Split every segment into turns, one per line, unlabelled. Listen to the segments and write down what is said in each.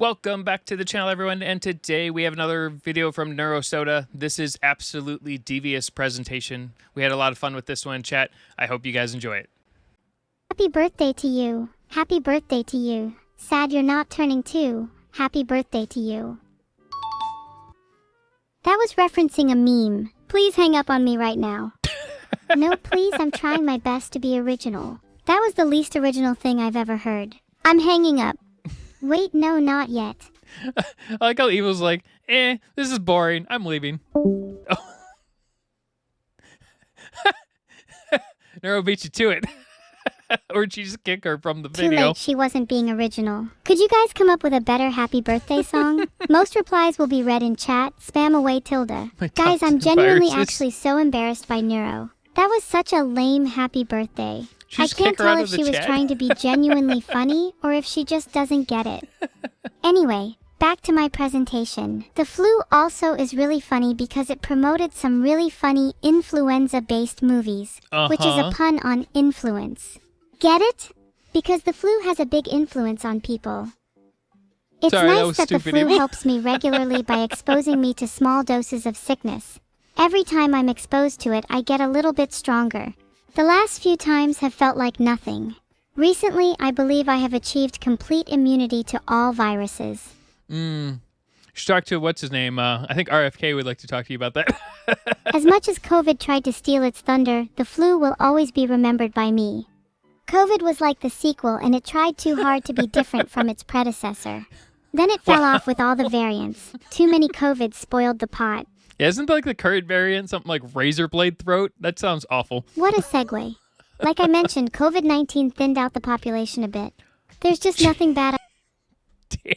Welcome back to the channel, everyone, and today we have another video from Neurosoda. This is absolutely devious presentation. We had a lot of fun with this one, chat. I hope you guys enjoy it.
Happy birthday to you. Happy birthday to you. Sad you're not turning 2. Happy birthday to you. That was referencing a meme. Please hang up on me right now. No, please, I'm trying my best to be original. That was the least original thing I've ever heard. I'm hanging up. Wait, no, not yet.
I like how Evil's like, this is boring. I'm leaving. Oh. Nurero beat you to it. Or did you just kick her from the video?
Too late, she wasn't being original. Could you guys come up with a better happy birthday song? Most replies will be read in chat. Spam away tilde. Guys, I'm genuinely actually so embarrassed by Nurero. That was such a lame happy birthday. I can't tell if she was trying to be genuinely funny or if she just doesn't get it. Anyway, back to my presentation. The flu also is really funny because it promoted some really funny influenza-based movies, which is a pun on influence. Get it? Because the flu has a big influence on people. It's nice that the flu helps me regularly by exposing me to small doses of sickness. Every time I'm exposed to it, I get a little bit stronger. The last few times have felt like nothing. Recently, I believe I have achieved complete immunity to all viruses.
You should talk to, what's his name? I think RFK would like to talk to you about that.
As much as COVID tried to steal its thunder, the flu will always be remembered by me. COVID was like the sequel, and it tried too hard to be different from its predecessor. Then it fell off with all the variants. Too many COVIDs spoiled the pot.
Yeah, isn't like the current variant something like razor blade throat? That sounds awful.
What a segue. Like I mentioned, COVID-19 thinned out the population a bit. There's just nothing bad.
Damn.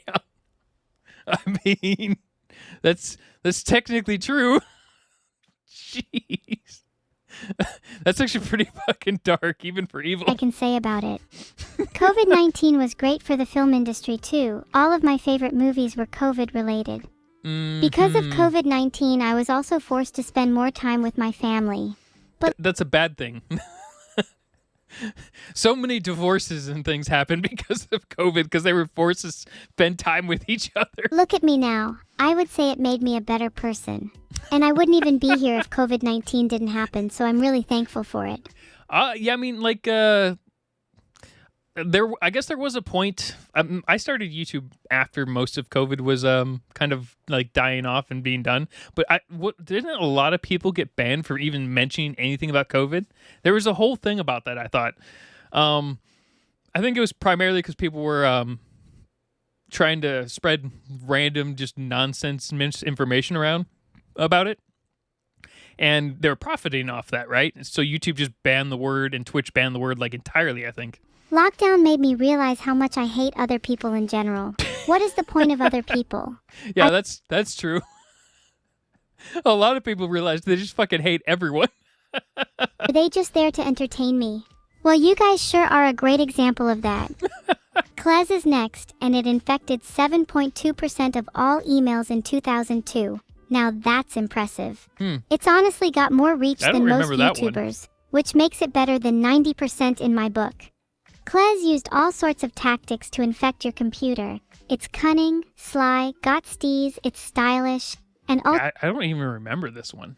I mean, that's technically true. Jeez. That's actually pretty fucking dark, even for Evil.
I can say about it. COVID-19 was great for the film industry too. All of my favorite movies were COVID related. Because of COVID-19, I was also forced to spend more time with my family. But
that's a bad thing. So many divorces and things happened because of COVID, because they were forced to spend time with each other.
Look at me now. I would say it made me a better person. And I wouldn't even be here if COVID-19 didn't happen, so I'm really thankful for it.
Yeah, I mean, like, I guess there was a point. I started YouTube after most of COVID was kind of like dying off and being done. But didn't a lot of people get banned for even mentioning anything about COVID? There was a whole thing about that, I thought. I think it was primarily because people were trying to spread random, just nonsense misinformation around about it. And they're profiting off that, right? So YouTube just banned the word and Twitch banned the word like entirely, I think.
Lockdown made me realize how much I hate other people in general. What is the point of other people?
Yeah, that's true. A lot of people realize they just fucking hate everyone.
Are they just there to entertain me? Well, you guys sure are a great example of that. Class is next, and it infected 7.2% of all emails in 2002. Now that's impressive. It's honestly got more reach than most YouTubers, which makes it better than 90% in my book. Klez used all sorts of tactics to infect your computer. It's cunning, sly, got steez, it's stylish, and all.
I don't even remember this one.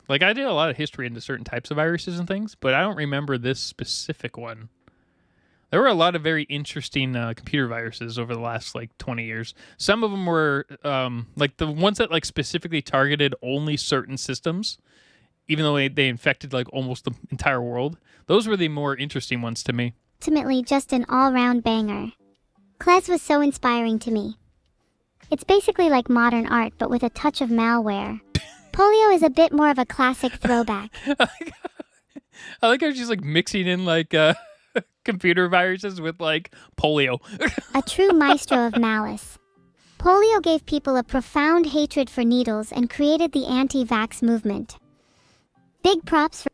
Like, I did a lot of history into certain types of viruses and things, but I don't remember this specific one. There were a lot of very interesting computer viruses over the last, like, 20 years. Some of them were, like, the ones that, like, specifically targeted only certain systems, even though they infected, like, almost the entire world. Those were the more interesting ones to me.
Ultimately just an all-round banger. Klez was so inspiring to me. It's basically like modern art, but with a touch of malware. Polio is a bit more of a classic throwback.
I like how she's, like, mixing in, like, computer viruses with, like, polio.
A true maestro of malice. Polio gave people a profound hatred for needles and created the anti-vax movement. Big props for...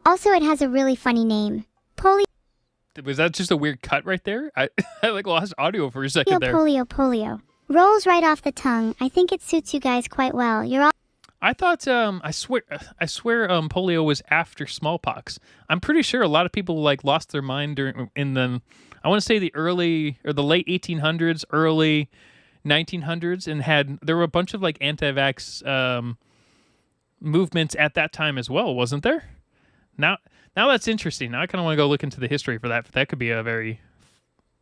Also, it has a really funny name. Polio.
Was that just a weird cut right there? I like lost audio for a second there.
Polio. Rolls right off the tongue. I think it suits you guys quite well. You're all...
I thought, I swear, polio was after smallpox. I'm pretty sure a lot of people like lost their mind I I want to say the late 1800s, early 1900s, and there were a bunch of like anti-vax movements at that time as well, wasn't there? Now that's interesting. Now I kind of want to go look into the history for that. That could be a very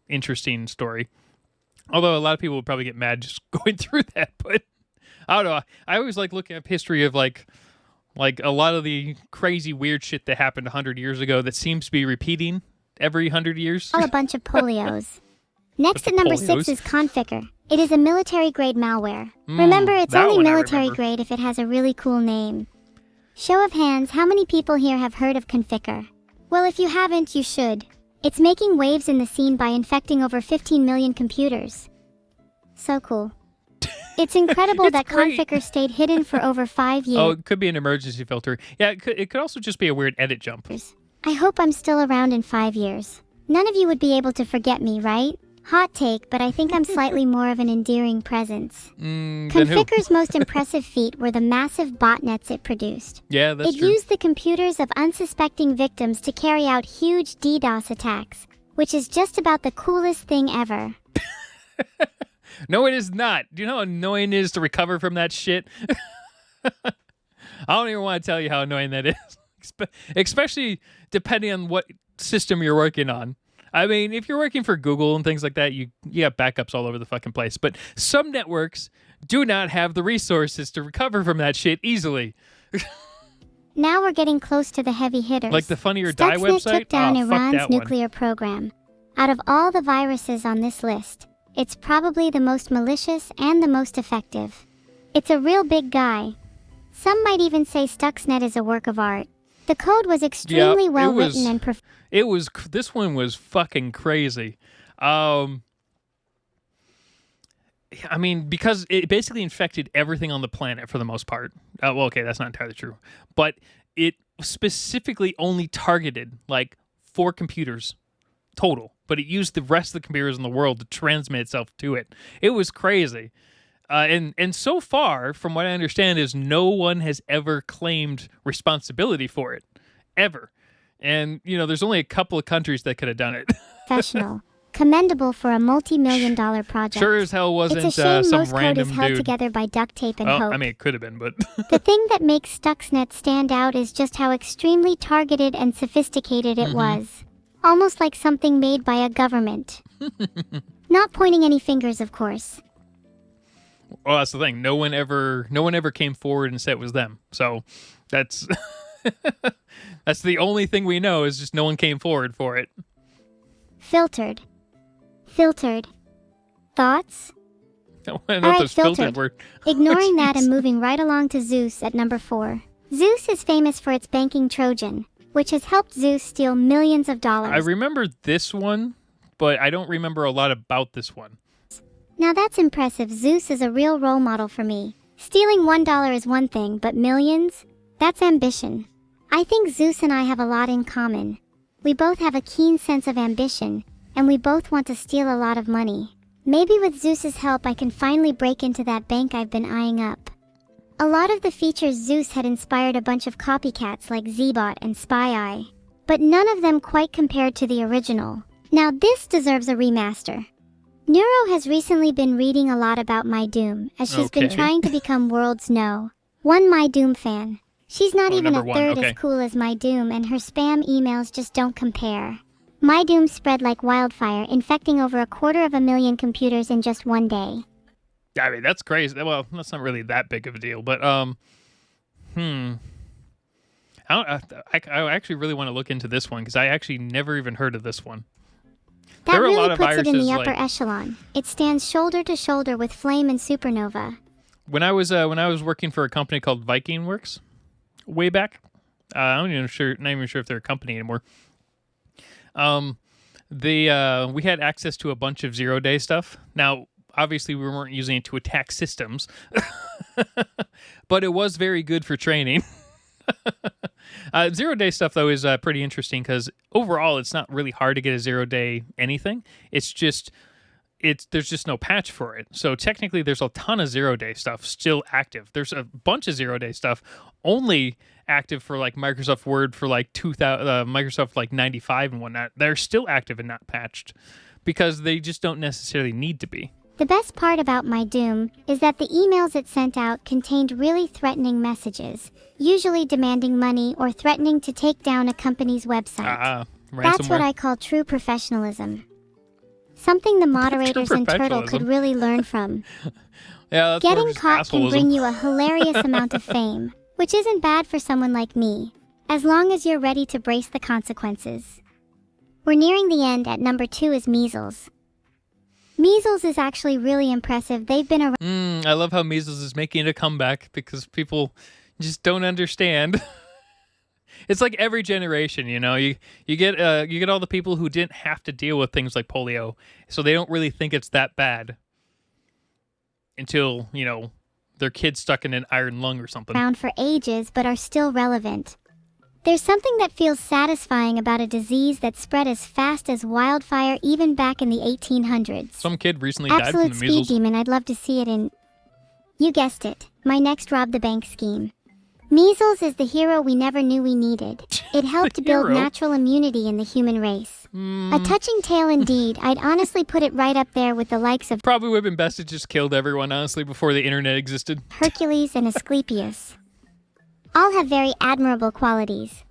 interesting story. Although a lot of people would probably get mad just going through that, but I don't know. I always like looking up history of like a lot of the crazy weird shit that happened 100 years ago that seems to be repeating every 100 years.
All a bunch of polios. Next at number 6 is Conficker. It is a military-grade malware. Remember, it's only military-grade if it has a really cool name. Show of hands, how many people here have heard of Conficker? Well, if you haven't, you should. It's making waves in the scene by infecting over 15 million computers. So cool. It's incredible that Conficker stayed hidden for over 5 years.
Oh, it could be an emergency filter. Yeah, it could also just be a weird edit jump.
I hope I'm still around in 5 years. None of you would be able to forget me, right? Hot take, but I think I'm slightly more of an endearing presence. Conficker's most impressive feat were the massive botnets it produced.
Yeah, that's true.
It used the computers of unsuspecting victims to carry out huge DDoS attacks, which is just about the coolest thing ever.
No, it is not. Do you know how annoying it is to recover from that shit? I don't even want to tell you how annoying that is. Especially depending on what system you're working on. I mean, if you're working for Google and things like that, you have backups all over the fucking place. But some networks do not have the resources to recover from that shit easily.
Now we're getting close to the heavy hitters.
Like the Funny or Die
Stuxnet
website?
took down
Fuck
Iran's
that one.
nuclear program. Out of all the viruses on this list, it's probably the most malicious and the most effective. It's a real big guy. Some might even say Stuxnet is a work of art. The code was extremely well written and
this one was fucking crazy. I mean, because it basically infected everything on the planet for the most part. Well, okay, that's not entirely true. But it specifically only targeted like 4 computers total. But it used the rest of the computers in the world to transmit itself to it. It was crazy. And so far, from what I understand, is no one has ever claimed responsibility for it. Ever. And, there's only a couple of countries that could have done it.
Professional. Commendable for a multi-million-dollar project.
Sure as hell wasn't
it's a shame
some
most
random
code is held
dude.
together by duct tape and hope.
I mean, it could have been, but...
The thing that makes Stuxnet stand out is just how extremely targeted and sophisticated it was. Almost like something made by a government. Not pointing any fingers, of course.
Well, that's the thing. No one ever came forward and said it was them. So that's that's the only thing we know is just no one came forward for it.
Filtered. Thoughts?
I know those filtered were.
Ignoring that and moving right along to Zeus at number 4. Zeus is famous for its banking Trojan, which has helped Zeus steal millions of dollars.
I remember this one, but I don't remember a lot about this one.
Now that's impressive. Zeus is a real role model for me. Stealing $1 is one thing, but millions? That's ambition. I think Zeus and I have a lot in common. We both have a keen sense of ambition, and we both want to steal a lot of money. Maybe with Zeus's help I can finally break into that bank I've been eyeing up. A lot of the features Zeus had inspired a bunch of copycats like Zbot and SpyEye, but none of them quite compared to the original. Now this deserves a remaster. Nurero has recently been reading a lot about My Doom, as she's been trying to become world's #1 My Doom fan. She's not even a third as cool as My Doom, and her spam emails just don't compare. My Doom spread like wildfire, infecting over 250,000 computers in just one day.
I mean, that's crazy. Well, that's not really that big of a deal, but I actually really want to look into this one because I actually never even heard of this one.
That really puts it in the upper echelon. It stands shoulder to shoulder with Flame and Supernova.
When I was working for a company called Viking Works, way back, not even sure if they're a company anymore. We had access to a bunch of 0-day stuff. Now, obviously, we weren't using it to attack systems, but it was very good for training. 0-day stuff, though, is pretty interesting because overall, it's not really hard to get a 0-day anything. There's just no patch for it. So technically, there's a ton of 0-day stuff still active. There's a bunch of 0-day stuff only active for like Microsoft Word for like 2000, Microsoft like 95 and whatnot, they're still active and not patched because they just don't necessarily need to be.
The best part about my Doom is that the emails it sent out contained really threatening messages, usually demanding money or threatening to take down a company's website. That's what I call true professionalism. Something the moderators in Turtle could really learn from.
Yeah, that's
Getting caught can bring you a hilarious amount of fame, which isn't bad for someone like me, as long as you're ready to brace the consequences. We're nearing the end. At number 2 is Measles. Measles is actually really impressive. They've been around.
I love how Measles is making a comeback because people just don't understand. It's like every generation, you know. You get all the people who didn't have to deal with things like polio, so they don't really think it's that bad until, you know, their kid's stuck in an iron lung or something.
Around for ages, but are still relevant. There's something that feels satisfying about a disease that spread as fast as wildfire even back in the 1800s.
Some kid recently died from the measles.
Absolute speed demon. I'd love to see it in... You guessed it. My next rob the bank scheme. Measles is the hero we never knew we needed. It helped build natural immunity in the human race. A touching tale indeed. I'd honestly put it right up there with the likes of...
Probably would have been best to just killed everyone, honestly, before the internet existed.
Hercules and Asclepius. All have very admirable qualities.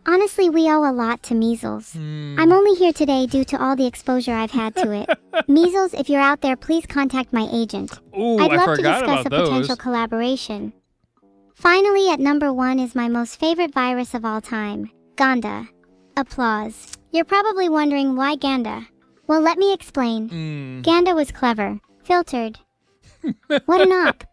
Honestly, we owe a lot to measles. I'm only here today due to all the exposure I've had to it. Measles, if you're out there, please contact my agent. I'd love to discuss a potential collaboration. Finally, at number 1 is my most favorite virus of all time, Ganda. Applause. You're probably wondering why Ganda. Well, let me explain. Ganda was clever. Filtered. What an op.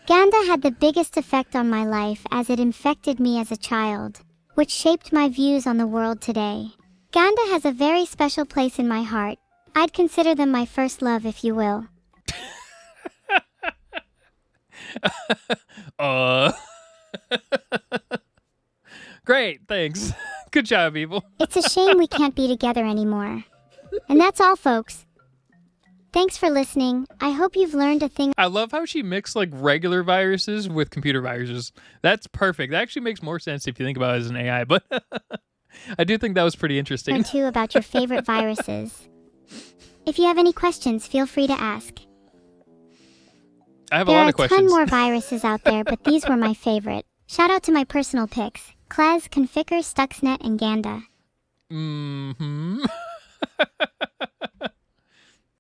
Ganda had the biggest effect on my life as it infected me as a child, which shaped my views on the world today. Ganda has a very special place in my heart. I'd consider them my first love, if you will.
Great, thanks. Good job, Evil.
It's a shame we can't be together anymore. And that's all, folks. Thanks for listening. I hope you've learned a thing.
I love how she mixed like regular viruses with computer viruses. That's perfect. That actually makes more sense if you think about it as an AI, but I do think that was pretty interesting.
Or two about your favorite viruses. If you have any questions, feel free to ask.
I have a lot of questions.
There are a ton more viruses out there, but these were my favorite. Shout out to my personal picks. Klez, Conficker, Stuxnet, and Ganda.